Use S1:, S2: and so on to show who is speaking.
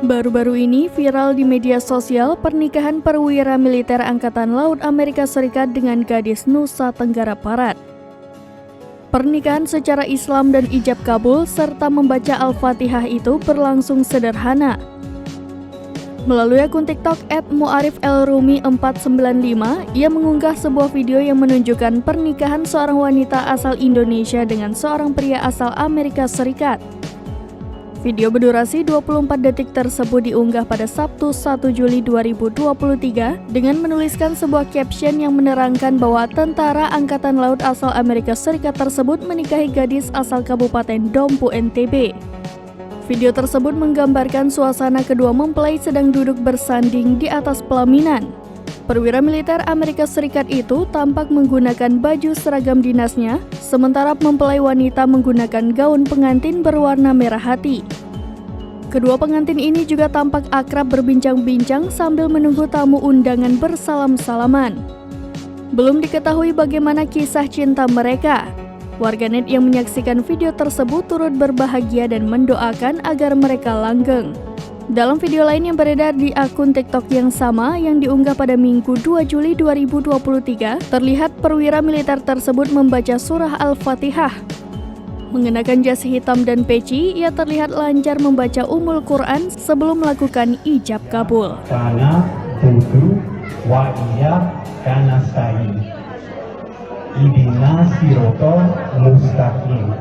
S1: Baru-baru ini viral di media sosial pernikahan perwira militer Angkatan Laut Amerika Serikat dengan gadis Nusa Tenggara Barat. Pernikahan secara Islam dan ijab kabul serta membaca Al-Fatihah itu berlangsung sederhana. Melalui akun TikTok @muarifelrumi495, ia mengunggah sebuah video yang menunjukkan pernikahan seorang wanita asal Indonesia dengan seorang pria asal Amerika Serikat. Video berdurasi 24 detik tersebut diunggah pada Sabtu 1 Juli 2023 dengan menuliskan sebuah caption yang menerangkan bahwa tentara Angkatan Laut asal Amerika Serikat tersebut menikahi gadis asal Kabupaten Dompu, NTB. Video tersebut menggambarkan suasana kedua mempelai sedang duduk bersanding di atas pelaminan. Perwira militer Amerika Serikat itu tampak menggunakan baju seragam dinasnya, sementara mempelai wanita menggunakan gaun pengantin berwarna merah hati. Kedua pengantin ini juga tampak akrab berbincang-bincang sambil menunggu tamu undangan bersalam-salaman. Belum diketahui bagaimana kisah cinta mereka. Warganet yang menyaksikan video tersebut turut berbahagia dan mendoakan agar mereka langgeng. Dalam video lain yang beredar di akun TikTok yang sama yang diunggah pada Minggu 2 Juli 2023, terlihat perwira militer tersebut membaca surah Al-Fatihah. Mengenakan jas hitam dan peci, ia terlihat lancar membaca Ummul Quran sebelum melakukan ijab kabul.
S2: Kana budu wa iya kana sa'i. Ihdinas siratal mustaqim.